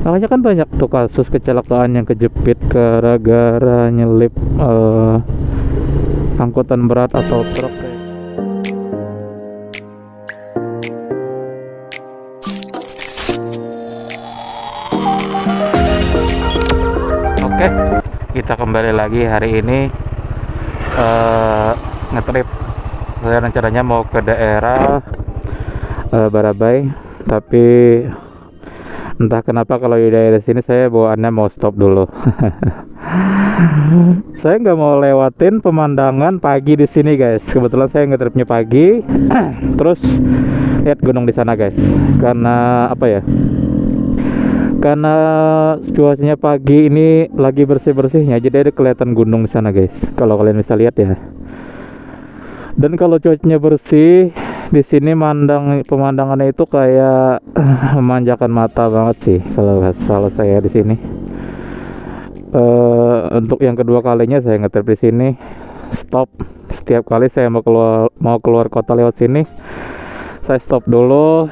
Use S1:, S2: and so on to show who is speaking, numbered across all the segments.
S1: Makanya kan banyak tuh kasus kecelakaan yang kejepit gara-gara nyelip angkutan berat atau truk. Oke, kita kembali lagi hari ini ngetrip. Saya rencananya mau ke daerah Barabai, tapi entah kenapa kalau di daerah sini saya bawaannya mau stop dulu. Saya nggak mau lewatin pemandangan pagi di sini, guys. Kebetulan saya ngetripnya pagi, terus lihat gunung di sana, guys. Karena apa ya? Karena cuacanya pagi ini lagi bersih-bersihnya, jadi ada kelihatan gunung di sana, guys. Kalau kalian bisa lihat ya. Dan kalau cuacanya bersih di sini, pemandangannya itu kayak memanjakan mata banget sih kalau saya di sini. Untuk yang kedua kalinya saya ngetrip di sini, stop. Setiap kali saya mau keluar kota lewat sini, saya stop dulu,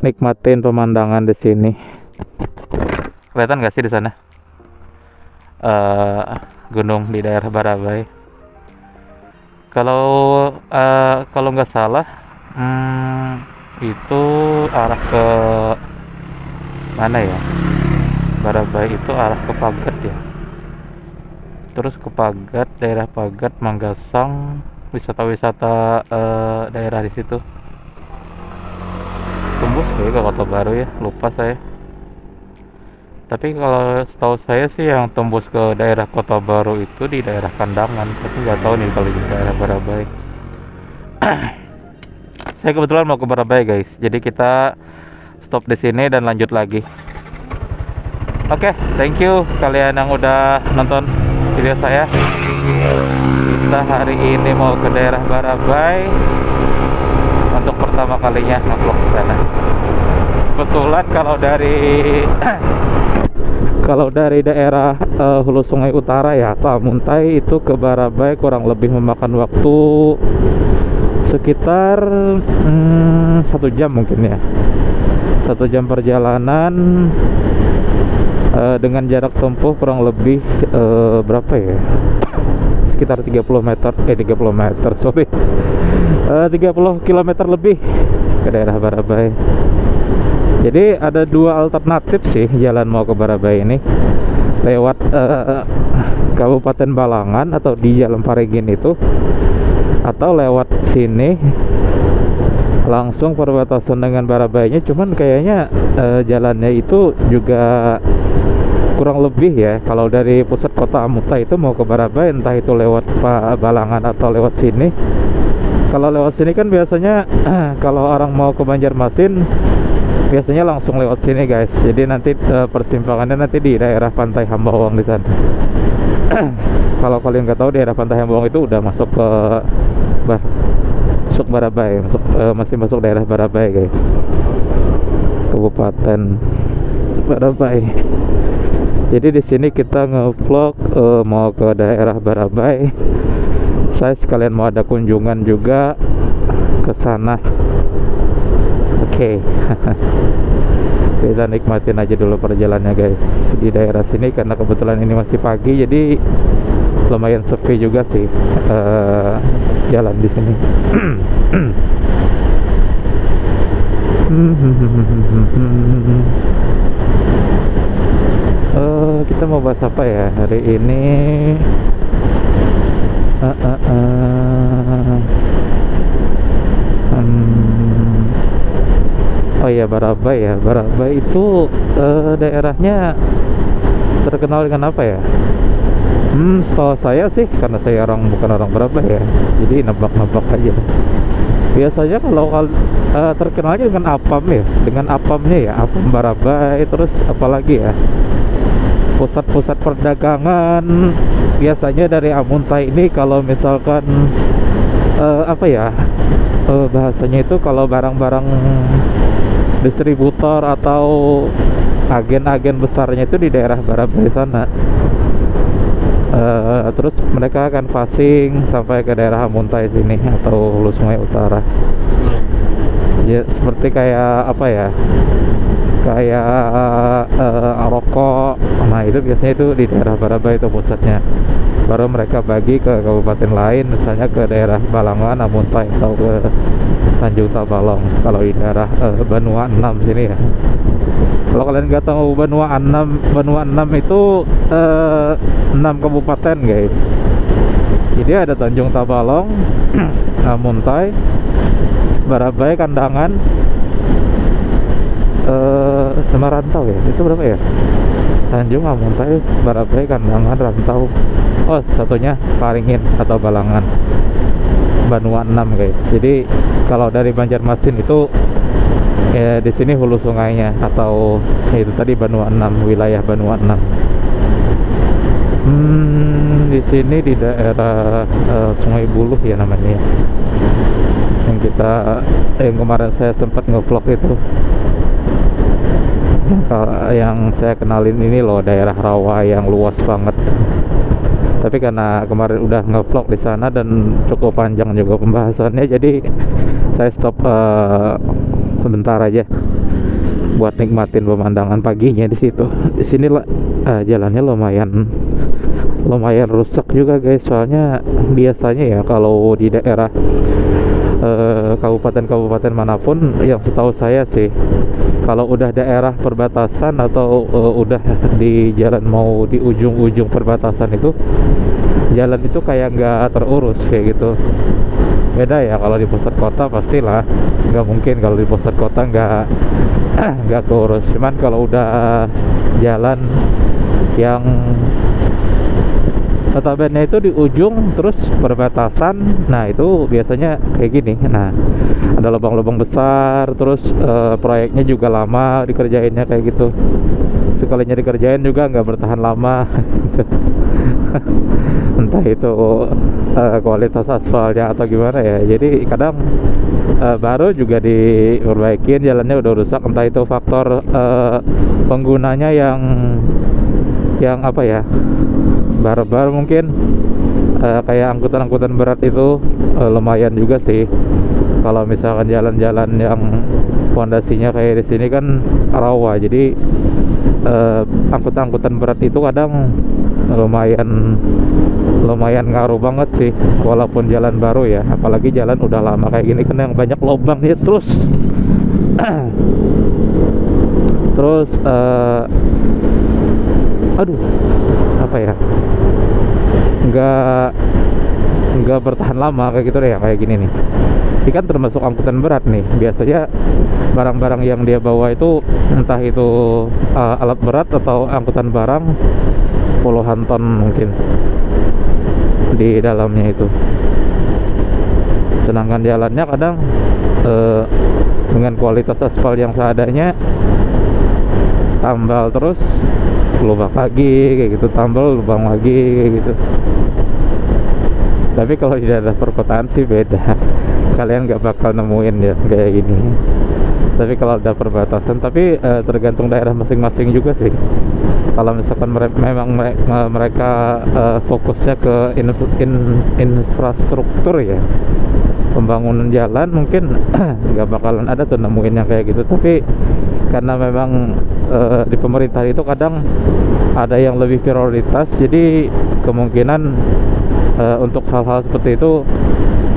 S1: nikmatin pemandangan di sini. Kelihatan nggak sih di sana gunung di daerah Barabai? Kalau nggak salah, itu arah ke mana ya? Barabai itu arah ke Pagat ya. Terus ke Pagat, daerah Pagat, Manggasang, wisata-wisata daerah di situ. Tembus kayak ke Kota Baru ya, lupa saya. Tapi kalau setahu saya sih yang tembus ke daerah Kota Baru itu di daerah Kandangan, tapi nggak tahu nih kalau di daerah Barabai. Saya kebetulan mau ke Barabai, guys. Jadi kita stop di sini dan lanjut lagi. Oke, thank you kalian yang udah nonton video saya. Kita hari ini mau ke daerah Barabai untuk pertama kalinya nge-vlog ke sana. Kebetulan kalau dari daerah Hulu Sungai Utara ya, atau Amuntai itu ke Barabai kurang lebih memakan waktu sekitar 1 jam mungkin ya. 1 jam perjalanan dengan jarak tempuh kurang lebih berapa ya? Sekitar 30 km lebih ke daerah Barabai. Jadi ada 2 alternatif sih jalan mau ke Barabai ini, lewat Kabupaten Balangan atau di Jalan Paregin itu, atau lewat sini langsung perbatasan dengan Barabainya. Cuman kayaknya jalannya itu juga kurang lebih ya, kalau dari pusat kota Amuntai itu mau ke Barabai, entah itu lewat Balangan atau lewat sini. Kalau lewat sini kan biasanya kalau orang mau ke Banjarmasin biasanya langsung lewat sini, guys. Jadi nanti persimpangannya nanti di daerah Pantai Hambawang di sana. Kalau kalian nggak tahu, daerah Pantai Hambawang itu udah masuk ke Barabai, masih masuk daerah Barabai, guys. Kabupaten Barabai. Jadi di sini kita nge-vlog mau ke daerah Barabai. Saya sekalian mau ada kunjungan juga ke sana. Oke. Kita nikmatin aja dulu perjalanannya, guys, di daerah sini. Karena kebetulan ini masih pagi, jadi lumayan sepi juga sih jalan di sini. Kita mau bahas apa ya hari ini? Oh iya, Barabai ya. Barabai itu daerahnya terkenal dengan apa ya? Setahu saya sih, karena saya bukan orang Barabai ya, jadi nebak-nebak aja. Biasanya kalau terkenalnya dengan apam ya, dengan apamnya ya, apam Barabai. Terus apalagi ya, pusat-pusat perdagangan biasanya dari Amuntai ini. Kalau misalkan apa ya, bahasanya itu kalau barang-barang distributor atau agen-agen besarnya itu di daerah Barabai sana. Terus mereka akan passing sampai ke daerah Amuntai sini atau Hulu Sungai Utara. Ya seperti kayak apa ya, kayak rokok. Nah itu biasanya itu di daerah Barabai itu pusatnya. Baru mereka bagi ke kabupaten lain, misalnya ke daerah Balangan, Amuntai atau ke Tanjung Tabalong. Kalau di daerah Banua 6 sini ya. Kalau kalian nggak tahu Banua 6 itu 6 kabupaten guys. Jadi ada Tanjung Tabalong, Amuntai, Barabai, Kandangan, sama Rantau ya. Itu berapa ya? Tanjung, Amuntai, Barabai, Kandangan, Rantau. Oh, satunya Paringin atau Balangan. Banua 6 guys. Jadi kalau dari Banjarmasin itu ya di sini hulu sungainya, atau ya itu tadi Banua 6, wilayah Banua 6. Di sini di daerah Sungai Buluh ya namanya ya. Yang kemarin saya sempat ngevlog itu. Yang saya kenalin ini loh, daerah rawa yang luas banget. Tapi karena kemarin udah ngevlog di sana dan cukup panjang juga pembahasannya, jadi saya stop sebentar aja buat nikmatin pemandangan paginya di situ. Di sini jalannya lumayan rusak juga guys. Soalnya biasanya ya kalau di daerah kabupaten-kabupaten manapun, yang setahu saya sih, kalau udah daerah perbatasan atau udah di jalan mau di ujung-ujung perbatasan itu, jalan itu kayak nggak terurus kayak gitu. Beda ya kalau di pusat kota, pastilah nggak mungkin kalau di pusat kota nggak keurus. Cuman kalau udah jalan yang notabene itu di ujung terus perbatasan, nah itu biasanya kayak gini. Nah ada lubang-lubang besar, terus proyeknya juga lama dikerjainnya kayak gitu. Sekalinya dikerjain juga nggak bertahan lama. Entah itu kualitas aspalnya atau gimana ya. Jadi kadang baru juga diperbaikin, jalannya udah rusak. Entah itu faktor penggunanya yang apa ya, barbar mungkin. Kayak angkutan-angkutan berat itu lumayan juga sih. Kalau misalkan jalan-jalan yang fondasinya kayak di sini kan rawa, jadi angkutan-angkutan berat itu kadang lumayan ngaruh banget sih, walaupun jalan baru ya. Apalagi jalan udah lama kayak gini kan yang banyak lubangnya terus. Terus aduh, apa ya, nggak bertahan lama kayak gitu deh ya, kayak gini nih. Ini kan termasuk angkutan berat nih. Biasanya barang-barang yang dia bawa itu entah itu alat berat atau angkutan barang puluhan ton mungkin di dalamnya itu. Sedangkan jalannya kadang dengan kualitas aspal yang seadanya, tambal terus lubang lagi kayak gitu, tambal lubang lagi kayak gitu. Tapi kalau di daerah perkotaan sih beda. Kalian nggak bakal nemuin ya kayak gini. Tapi kalau ada perbatasan, tapi tergantung daerah masing-masing juga sih. Kalau misalkan mereka fokusnya ke infrastruktur ya, pembangunan jalan, mungkin nggak bakalan ada tuh nemuin yang kayak gitu. Tapi karena memang di pemerintah itu kadang ada yang lebih prioritas, jadi kemungkinan untuk hal-hal seperti itu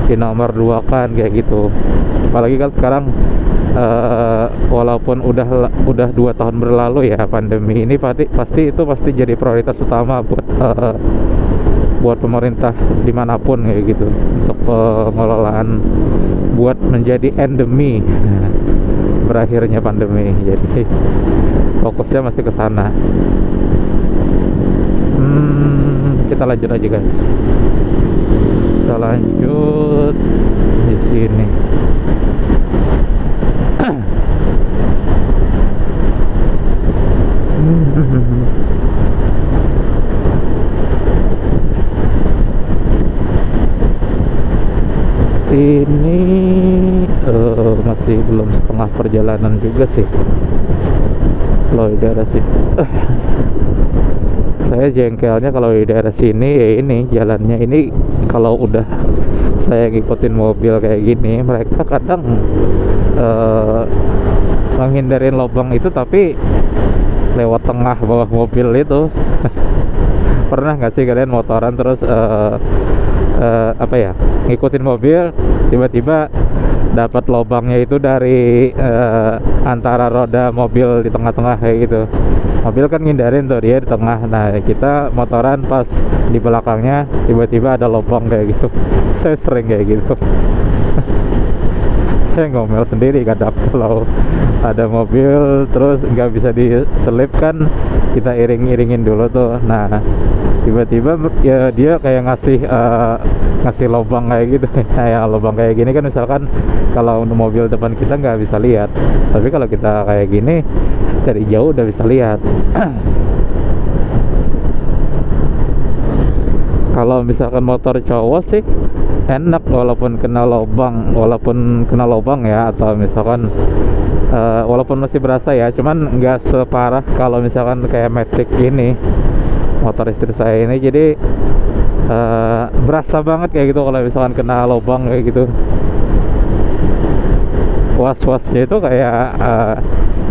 S1: dinomor dua kan kayak gitu. Apalagi kan sekarang walaupun udah 2 tahun berlalu ya pandemi ini, pasti jadi prioritas utama buat pemerintah dimanapun kayak gitu, untuk pengelolaan buat menjadi endemi berakhirnya pandemi. Jadi fokusnya masih ke sana. Kita lanjut aja guys. Kita lanjut di sini. Ini masih belum setengah perjalanan juga sih. Kalau di daerah sini saya jengkelnya kalau di daerah sini ya, ini jalannya ini kalau udah saya ngikutin mobil kayak gini, mereka kadang menghindarin lubang itu tapi lewat tengah bawah mobil itu. Pernah nggak sih kalian motoran terus apa ya, ngikutin mobil, tiba-tiba dapat lubangnya itu dari antara roda mobil di tengah-tengah kayak gitu. Mobil kan ngindarin tuh, dia di tengah. Nah, kita motoran pas di belakangnya tiba-tiba ada lubang kayak gitu. Saya sering kayak gitu. Saya ngomel sendiri kadang kalau ada mobil terus nggak bisa diselip kan, kita iring-iringin dulu tuh. Nah, tiba-tiba ya dia kayak ngasih lubang kayak gitu. Kayak lubang kayak gini kan, misalkan kalau untuk mobil depan kita nggak bisa lihat, tapi kalau kita kayak gini dari jauh udah bisa lihat. Kalau misalkan motor cowok sih enak walaupun kena lubang ya, atau misalkan walaupun masih berasa ya, cuman nggak separah kalau misalkan kayak Matic ini, motor istri saya ini. Jadi berasa banget kayak gitu kalau misalkan kena lubang kayak gitu. Was-wasnya itu kayak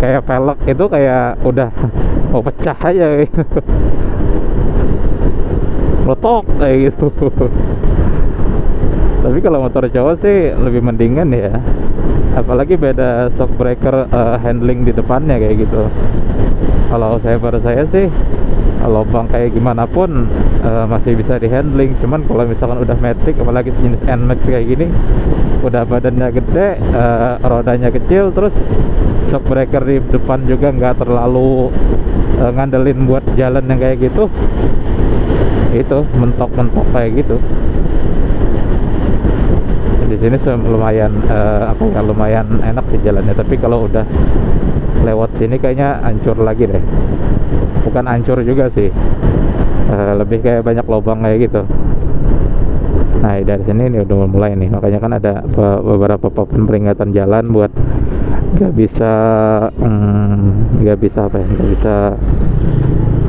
S1: velg itu kayak udah mau pecah aja gitu. Meletok kayak gitu. Tapi kalau motor cowok sih lebih mendingan ya, apalagi beda shock breaker handling di depannya kayak gitu. Kalau saya sih lubang kayak gimana pun masih bisa di handling. Cuman kalau misalkan udah Matic, apalagi jenis NMAX kayak gini, udah badannya gede, rodanya kecil, terus shock breaker di depan juga nggak terlalu ngandelin buat jalan yang kayak gitu, itu mentok-mentok kayak gitu. Di sini lumayan lumayan enak sih jalannya, tapi kalau udah lewat sini kayaknya hancur lagi deh. Bukan hancur juga sih, lebih kayak banyak lubang kayak gitu. Nah, dari sini ini udah mulai nih, makanya kan ada beberapa papan peringatan jalan buat nggak bisa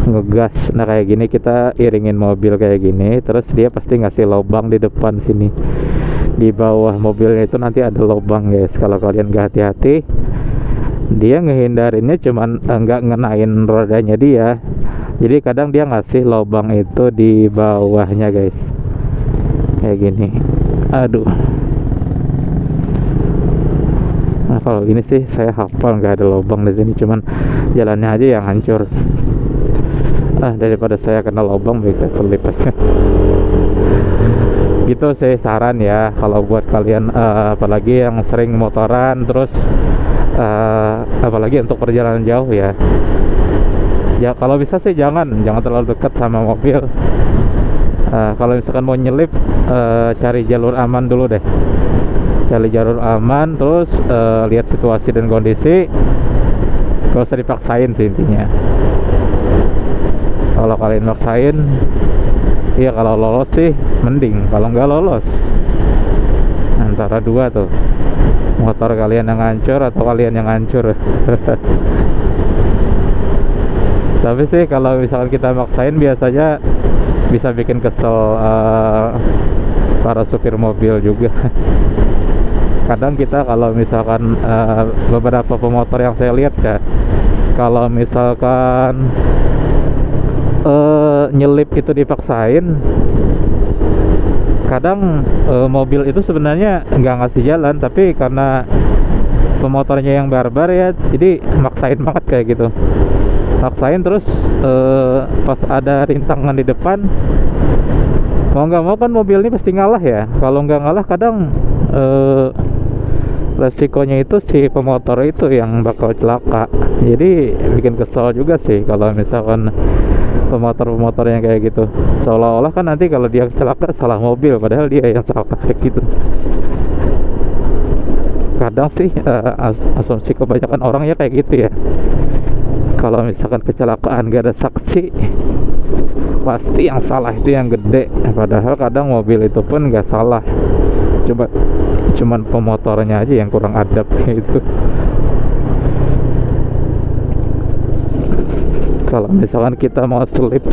S1: ngegas. Nah, kayak gini kita iringin mobil kayak gini, terus dia pasti ngasih lubang di depan sini. Di bawah mobilnya itu nanti ada lubang guys. Kalau kalian nggak hati-hati, dia ngehindarinnya cuman nggak ngenain rodanya dia. Jadi kadang dia ngasih lubang itu di bawahnya guys, kayak gini. Aduh. Nah, kalau ini sih saya hafal nggak ada lubang di sini, cuman jalannya aja yang hancur. Daripada saya kena lubang, baik saya selip aja. Gitu sih saran ya, kalau buat kalian apalagi yang sering motoran, terus apalagi untuk perjalanan jauh ya. Ya kalau bisa sih jangan terlalu dekat sama mobil. Kalau misalkan mau nyelip, cari jalur aman dulu deh. Cari jalur aman, terus lihat situasi dan kondisi. Gak usah dipaksain sih intinya. Kalau kalian maksain, iya kalau lolos sih mending. Kalau nggak lolos, antara dua tuh, motor kalian yang hancur atau kalian yang hancur. Tapi sih kalau misalkan kita maksain, biasanya bisa bikin kesel para supir mobil juga. Kadang kita kalau misalkan beberapa pemotor yang saya lihat ya, kalau misalkan nyelip itu dipaksain, kadang mobil itu sebenarnya nggak ngasih jalan, tapi karena pemotornya yang barbar ya, jadi maksain banget kayak gitu. Maksain terus pas ada rintangan di depan, mau nggak mau kan mobil ini pasti ngalah ya. Kalau nggak ngalah, kadang resikonya itu si pemotor itu yang bakal celaka. Jadi bikin kesel juga sih kalau misalkan pemotor yang kayak gitu, seolah-olah kan nanti kalau dia celaka salah mobil, padahal dia yang celaka kayak gitu. Kadang sih asumsi kebanyakan orang ya kayak gitu ya, kalau misalkan kecelakaan gak ada saksi, pasti yang salah itu yang gede. Padahal kadang mobil itu pun gak salah, cuman pemotornya aja yang kurang adab gitu. Kalau misalkan kita mau selip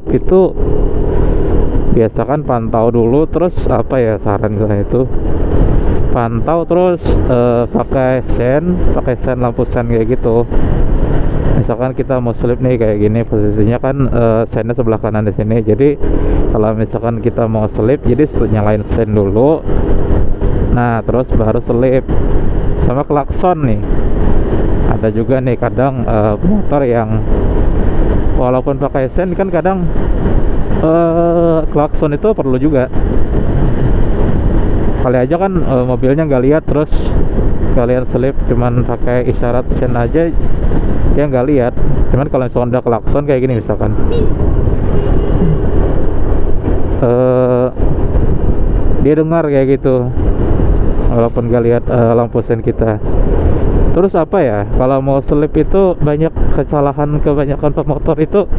S1: itu biasakan pantau dulu, terus apa ya, saran saya itu pantau terus pakai sen lampu sen kayak gitu. Misalkan kita mau selip nih kayak gini, posisinya kan sennya sebelah kanan di sini. Jadi kalau misalkan kita mau selip, jadi nyalain sen dulu, nah terus baru selip. Sama klakson nih, ada juga nih kadang motor yang walaupun pakai sen kan kadang klakson itu perlu juga. Kali aja kan mobilnya nggak lihat, terus kalian selip cuman pakai isyarat sen aja, dia nggak lihat. Cuman kalau misalkan udah klakson kayak gini misalkan, dia dengar kayak gitu walaupun nggak lihat lampu sen kita. Terus apa ya, kalau mau selip itu banyak kesalahan kebanyakan pemotor itu,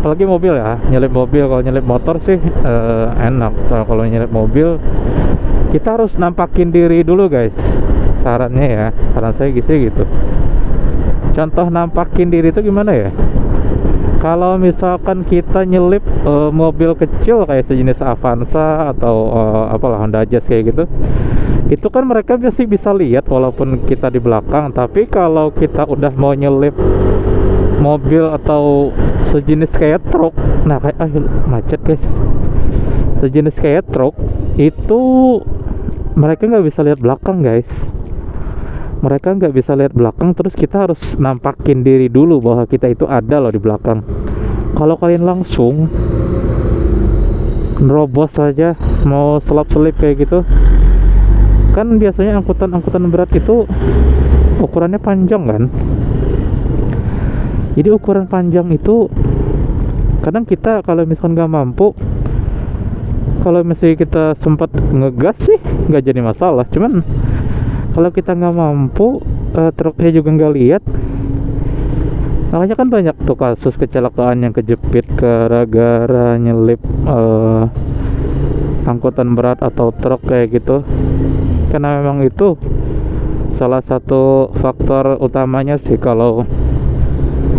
S1: apalagi mobil ya, nyelip mobil. Kalau nyelip motor sih enak. Kalau nyelip mobil kita harus nampakin diri dulu guys, sarannya ya, saran saya gitu. Contoh nampakin diri itu gimana ya? Kalau misalkan kita nyelip mobil kecil kayak sejenis Avanza atau apalah Honda Jazz kayak gitu, itu kan mereka pasti bisa lihat walaupun kita di belakang. Tapi kalau kita udah mau nyelip mobil atau sejenis kayak truk, nah kayak macet guys, sejenis kayak truk itu mereka nggak bisa lihat belakang guys. Mereka nggak bisa lihat belakang, terus kita harus nampakin diri dulu bahwa kita itu ada loh di belakang. Kalau kalian langsung nerobos saja mau selip kayak gitu, kan biasanya angkutan berat itu ukurannya panjang kan. Jadi ukuran panjang itu kadang kita kalau misalkan nggak mampu, kalau misalnya kita sempat ngegas sih nggak jadi masalah. Cuman kalau kita nggak mampu, truknya juga nggak lihat, makanya kan banyak tuh kasus kecelakaan yang kejepit gara-gara nyelip angkutan berat atau truk kayak gitu. Karena memang itu salah satu faktor utamanya sih. Kalau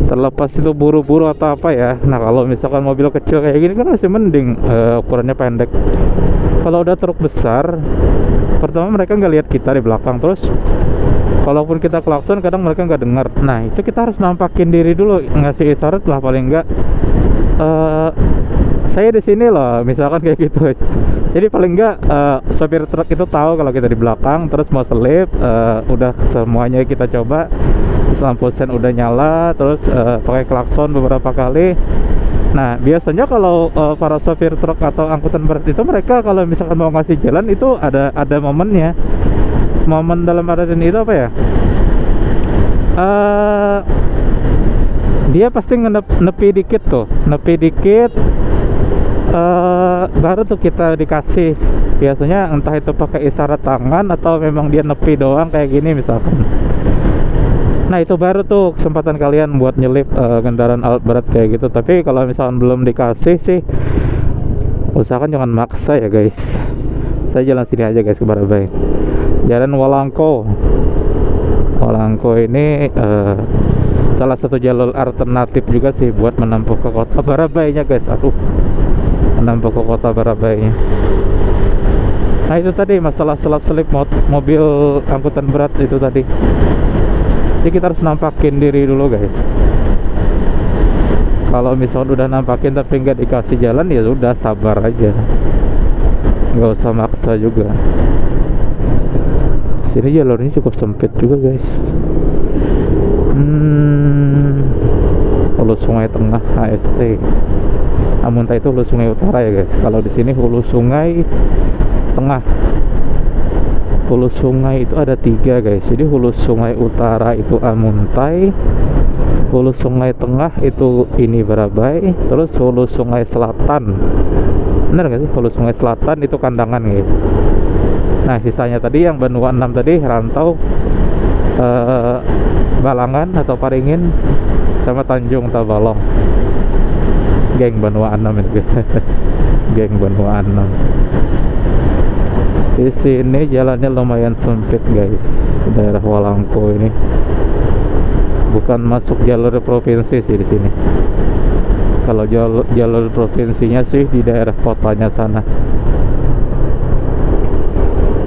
S1: terlepas itu buru-buru atau apa ya, nah kalau misalkan mobil kecil kayak gini kan masih mending, ukurannya pendek. Kalau udah truk besar, pertama mereka nggak lihat kita di belakang, terus kalaupun kita klakson kadang mereka nggak dengar. Nah itu kita harus nampakin diri dulu, ngasih isyarat lah paling nggak, saya di sini loh, misalkan kayak gitu. Jadi paling nggak sopir truk itu tahu kalau kita di belakang, terus mau selip, udah semuanya kita coba, lampu sen udah nyala, terus pakai klakson beberapa kali. Nah biasanya kalau para sopir truk atau angkutan berat itu, mereka kalau misalkan mau ngasih jalan itu ada momennya. Momen dalam artian itu apa ya, dia pasti nepi dikit tuh, baru tuh kita dikasih. Biasanya entah itu pakai isyarat tangan atau memang dia nepi doang kayak gini misalkan. Nah itu baru tuh kesempatan kalian buat nyelip kendaraan alat berat kayak gitu. Tapi kalau misalkan belum dikasih sih, usahakan jangan maksa ya guys. Saya jalan sini aja guys ke Barabai, Jalan Walangko ini salah satu jalur alternatif juga sih buat menempuh ke kota Barabainya guys. Menempuh ke kota Barabainya. Nah itu tadi masalah selip mobil angkutan berat itu tadi. Jadi kita harus nampakin diri dulu guys. Kalau misalnya udah nampakin tapi nggak dikasih jalan, ya sudah sabar aja, nggak usah maksa juga. Sini jalurnya cukup sempit juga guys. Hulu Sungai Tengah HST. Amuntai itu Hulu Sungai Utara ya guys. Kalau di sini Hulu Sungai Tengah. Hulu sungai itu ada 3 guys. Jadi hulu sungai utara itu Amuntai, hulu sungai tengah itu ini Barabai, terus hulu sungai selatan, bener gak sih? Hulu sungai selatan itu Kandangan guys. Nah sisanya tadi yang Benua 6 tadi, Rantau, Balangan atau Paringin, sama Tanjung Tabalong. Geng Benua 6 itu geng Benua 6. Di sini jalannya lumayan sempit guys, daerah Walangko ini. Bukan masuk jalur provinsi sih di sini. Kalau jalur provinsinya sih di daerah kotanya sana.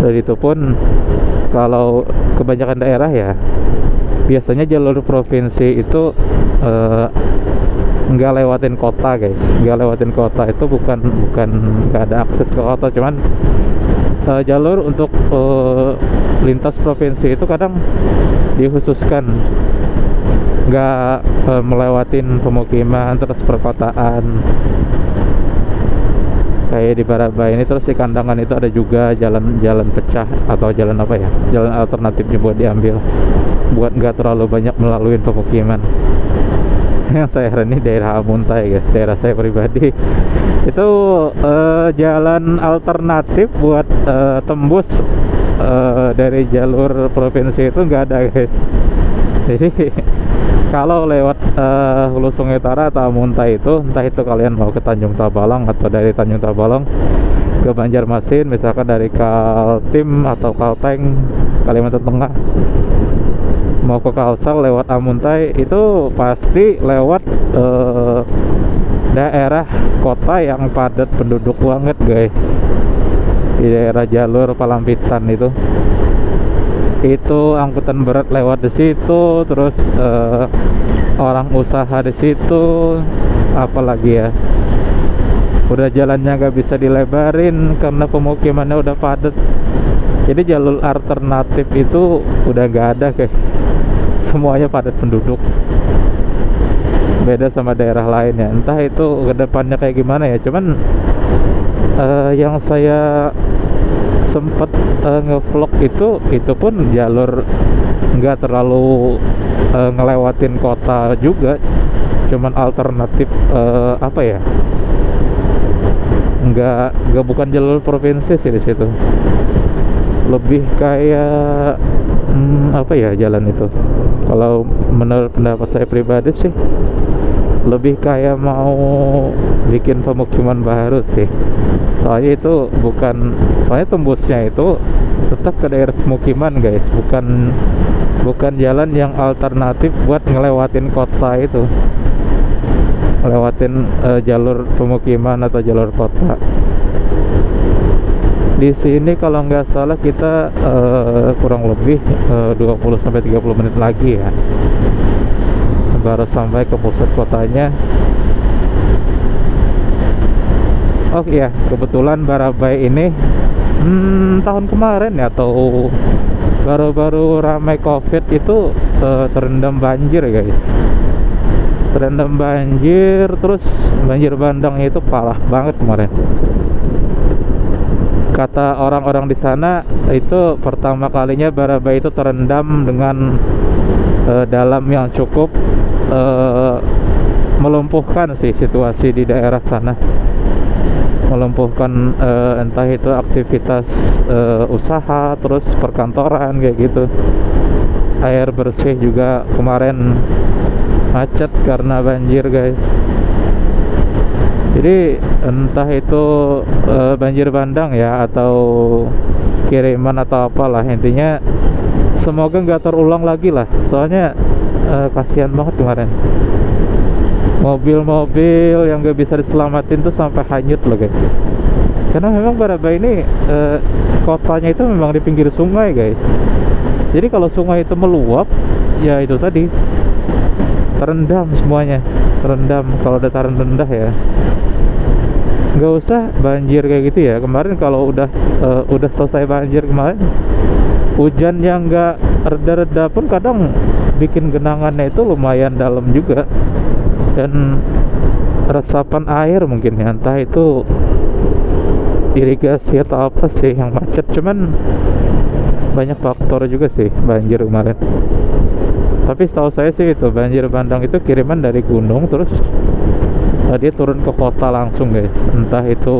S1: Dan itu pun kalau kebanyakan daerah ya, biasanya jalur provinsi itu nggak lewatin kota guys, nggak lewatin kota. Itu bukan nggak ada akses ke kota, cuman jalur untuk lintas provinsi itu kadang dikhususkan nggak melewatin pemukiman terus perkotaan. Kayak di Barabai ini, terus di Kandangan itu ada juga jalan pecah atau jalan apa ya, jalan alternatifnya buat diambil, buat nggak terlalu banyak melalui pemukiman. Yang saya heran ini daerah Amuntai guys, daerah saya pribadi itu jalan alternatif buat tembus dari jalur provinsi itu nggak ada guys. Jadi kalau lewat Hulu Sungai Utara atau Amuntai itu, entah itu kalian mau ke Tanjung Tabalong atau dari Tanjung Tabalong ke Banjarmasin, misalkan dari Kaltim atau Kalteng Kalimantan Tengah mau ke Kalsel lewat Amuntai, itu pasti lewat daerah kota yang padat penduduk banget guys. Di daerah jalur Palampitan itu angkutan berat lewat di situ, terus orang usaha di situ, apalagi ya, udah jalannya nggak bisa dilebarin karena pemukimannya udah padat. Jadi jalur alternatif itu udah nggak ada guys, semuanya padat penduduk. Beda sama daerah lain ya, entah itu kedepannya kayak gimana ya. Cuman yang saya sempat ngevlog itu pun jalur nggak terlalu ngelewatin kota juga, cuman alternatif apa ya, nggak bukan jalur provinsi sih di situ, lebih kayak apa ya jalan itu. Kalau menurut pendapat saya pribadi sih lebih kayak mau bikin pemukiman baru sih. Soalnya itu soalnya tembusnya itu tetap ke daerah pemukiman guys, bukan jalan yang alternatif buat ngelewatin kota itu, ngelewatin jalur pemukiman atau jalur kota. Di sini kalau nggak salah kita kurang lebih 20-30 menit lagi ya baru sampai ke pusat kotanya. Oh iya, kebetulan Barabai ini tahun kemarin ya, atau baru-baru ramai COVID itu terendam banjir guys. Terendam banjir, terus banjir bandang itu parah banget kemarin. Kata orang-orang di sana itu pertama kalinya Barabai itu terendam dengan dalam yang cukup melumpuhkan sih situasi di daerah sana, melumpuhkan entah itu aktivitas usaha, terus perkantoran kayak gitu. Air bersih juga kemarin macet karena banjir guys. Jadi entah itu banjir bandang ya atau kiriman atau apalah, intinya semoga nggak terulang lagi lah. Soalnya kasihan banget kemarin, mobil-mobil yang nggak bisa diselamatin tuh sampai hanyut loh guys. Karena memang Barabai ini kotanya itu memang di pinggir sungai guys. Jadi kalau sungai itu meluap, ya itu tadi terendam semuanya, terendam. Kalau dataran rendah ya nggak usah banjir kayak gitu ya. Kemarin kalau udah selesai banjir kemarin, hujan yang nggak reda-reda pun kadang bikin genangannya itu lumayan dalam juga, dan resapan air mungkin ya, entah itu irigasi atau apa sih yang macet. Cuman banyak faktor juga sih banjir kemarin. Tapi setahu saya sih itu banjir bandang itu kiriman dari gunung, terus dia turun ke kota langsung guys. Entah itu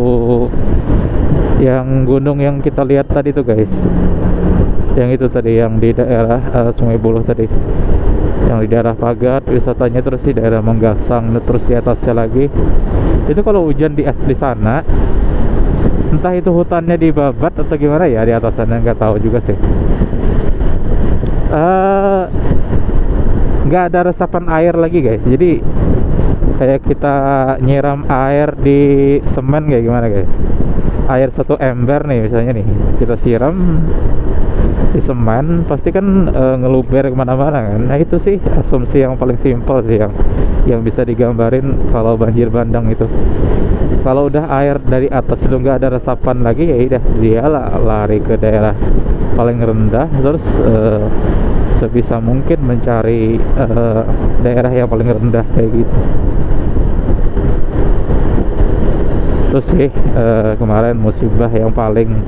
S1: yang gunung yang kita lihat tadi tuh guys, yang itu tadi yang di daerah Sungai Buloh tadi, yang di daerah Pagat wisatanya, terus di daerah Manggasang, terus di atasnya lagi itu kalau hujan di sana, entah itu hutannya dibabat atau gimana ya di atas sana, nggak tahu juga sih. Nggak ada resapan air lagi guys. Jadi kayak kita nyiram air di semen kayak gimana guys. Air satu ember nih misalnya nih, kita siram di semen, pasti kan ngeluber kemana-mana kan. Nah itu sih asumsi yang paling simpel sih yang bisa digambarin kalau banjir bandang itu. Kalau udah air dari atas itu nggak ada resapan lagi, ya udah dia lari ke daerah paling rendah, terus sebisa mungkin mencari daerah yang paling rendah kayak gitu. Itu sih kemarin musibah yang paling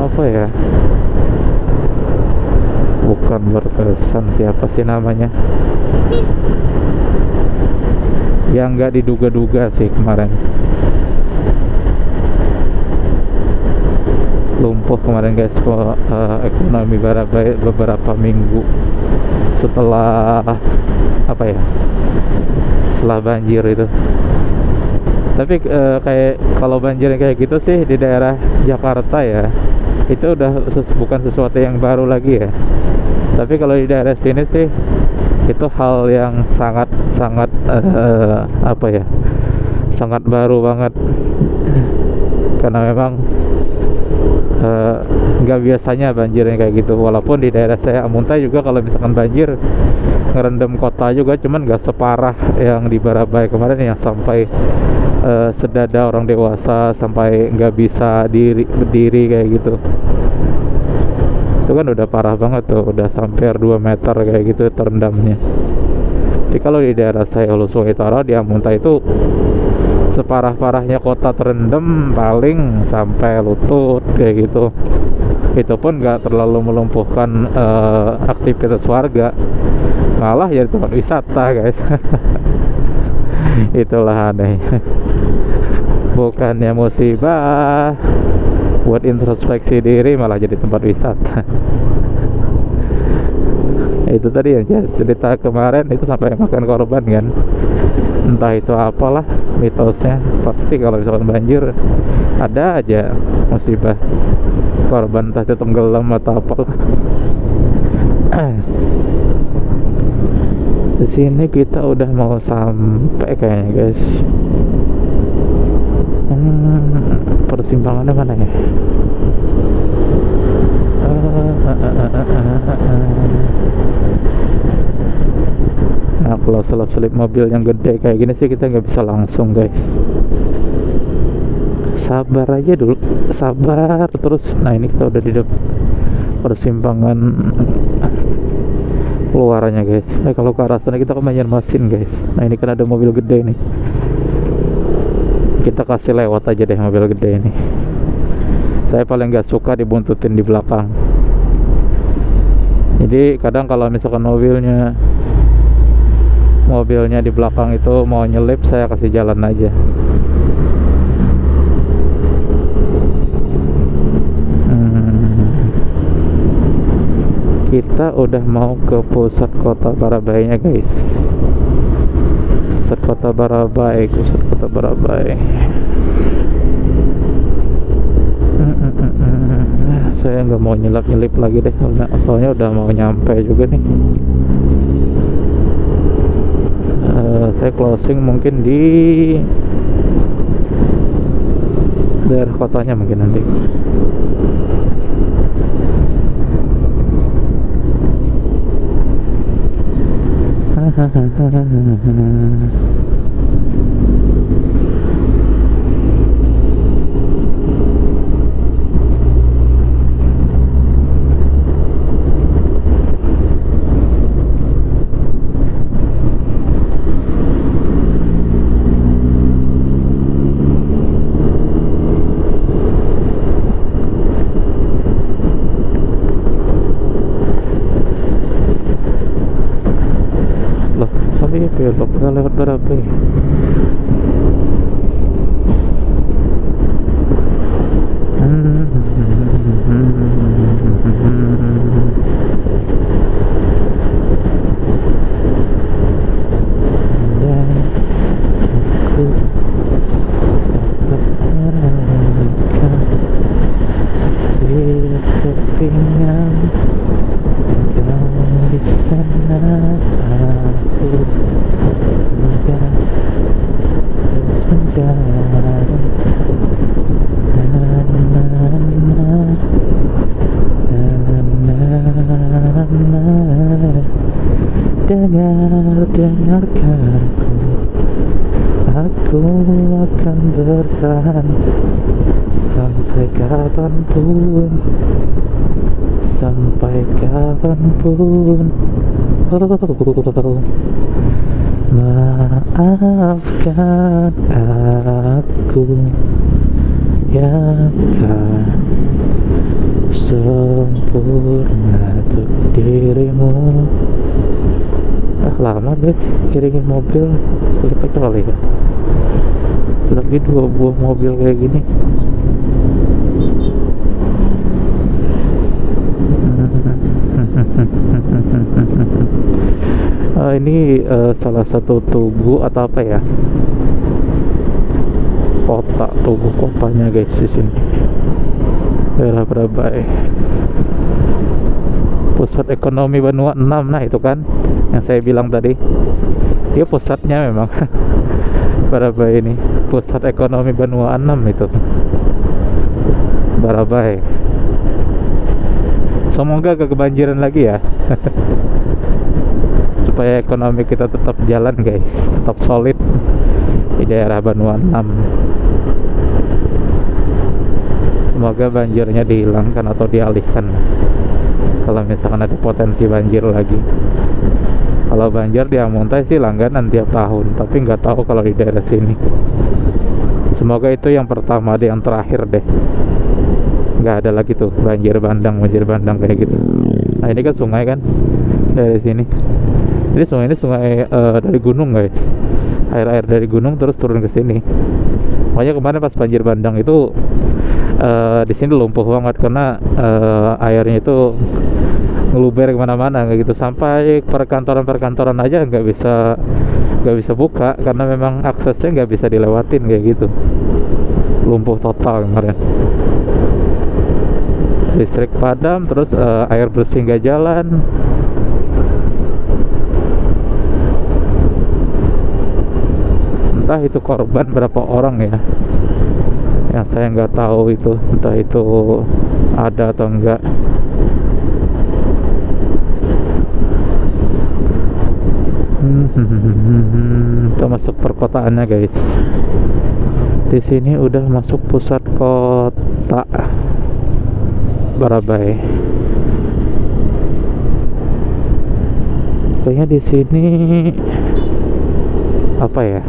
S1: apa ya, bukan berkesan, siapa sih namanya, yang nggak diduga-duga sih kemarin. Lumpuh kemarin guys ekonomi Barabai beberapa minggu setelah apa ya, setelah banjir itu. Tapi kayak kalau banjir kayak gitu sih di daerah Jakarta ya, itu udah bukan sesuatu yang baru lagi ya. Tapi kalau di daerah sini sih itu hal yang sangat apa ya, sangat baru banget, karena memang nggak biasanya banjirnya kayak gitu. Walaupun di daerah saya Amuntai juga kalau misalkan banjir ngerendam kota juga, cuman nggak separah yang di Barabai kemarin yang sampai sedada orang dewasa, sampai nggak bisa berdiri kayak gitu. Itu kan udah parah banget tuh, udah sampai 2 meter kayak gitu terendamnya. Jadi kalau di daerah saya Hulu Sungai Utara di Amuntai itu separah-parahnya kota terendam paling sampai lutut kayak gitu. Itu pun nggak terlalu melumpuhkan aktivitas warga, malah jadi tempat wisata guys. Itulah aneh. Bukannya musibah buat introspeksi diri, malah jadi tempat wisata. Itu tadi yang cerita kemarin itu sampai makan korban kan, entah itu apalah mitosnya. Pasti kalau misalkan banjir ada aja musibah, korban entah itu tenggelam atau apa. Di sini kita udah mau sampai kayaknya guys. Persimpangannya mana ya? Nah kalau selip-selip mobil yang gede kayak gini sih kita nggak bisa langsung guys. Sabar aja dulu, sabar terus. Nah ini kita udah di persimpangan keluarannya guys. Nah kalau ke arah sana kita ke Banjarmasin guys. Nah ini kan ada mobil gede nih, kita kasih lewat aja deh mobil gede ini. Saya paling gak suka dibuntutin di belakang. Jadi kadang kalau misalkan mobilnya di belakang itu mau nyelip, saya kasih jalan aja. Kita udah mau ke pusat kota Barabainya guys. Pusat kota Barabai. Saya nggak mau nyelip lagi deh, soalnya udah mau nyampe juga nih. Saya closing mungkin di daerah kotanya mungkin nanti. Belok nggak lewat Barabai. Kepingan yang di sana. mana, dengarkan aku akan bertahan sampai kapanpun, sampai kapanpun. Maafkan aku yang tak sempurna untuk dirimu. Lama guys kiringin mobil, sulit aja kali ya, lagi 2 buah mobil kayak gini. Ini salah satu tugu atau apa ya, kota, tugu kotanya guys di sini, daerah Barabai, pusat ekonomi Benua 6. Nah itu kan yang saya bilang tadi, dia pusatnya memang Barabai ini, pusat ekonomi Benua 6 itu Barabai. Semoga gak kebanjiran lagi ya supaya ekonomi kita tetap jalan guys, tetap solid di daerah Benua 6. Semoga banjirnya dihilangkan atau dialihkan kalau misalkan ada potensi banjir lagi. Kalau banjir di Amuntai sih langganan tiap tahun, tapi nggak tahu kalau di daerah sini. Semoga itu yang pertama deh, yang terakhir deh, nggak ada lagi tuh banjir bandang kayak gitu. Nah ini kan sungai kan dari sini. Jadi sungai ini sungai dari gunung guys, air dari gunung terus turun ke sini. Makanya kemarin pas banjir bandang itu di sini lumpuh banget karena airnya itu ngeluber kemana-mana kayak gitu, sampai perkantoran aja nggak bisa buka karena memang aksesnya nggak bisa dilewatin kayak gitu. Lumpuh total kemarin, listrik padam, terus air bersih nggak jalan. Entah itu korban berapa orang ya, yang saya nggak tahu itu, entah itu ada atau enggak. Kita masuk perkotaannya guys. Di sini udah masuk pusat kota Barabai. Kayaknya di sini apa ya?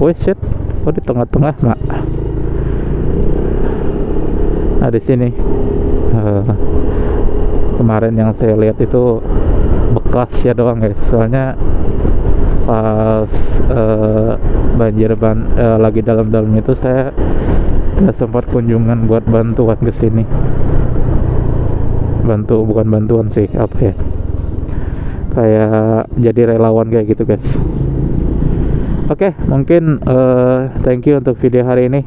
S1: Oh shit, oh di tengah-tengah mak. Nah di sini kemarin yang saya lihat itu bekas ya doang guys, soalnya pas lagi dalam-dalam itu saya nggak sempat kunjungan buat bantuan ke sini. Bukan bantuan sih, apa ya, kayak jadi relawan kayak gitu guys. Oke, mungkin thank you untuk video hari ini.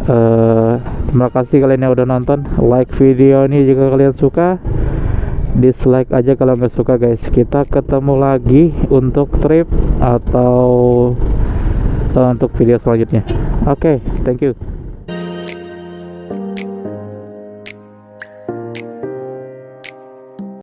S1: Terima kasih kalian yang udah nonton. Like video ini jika kalian suka, dislike aja kalau nggak suka guys. Kita ketemu lagi untuk trip atau untuk video selanjutnya. Oke, thank you.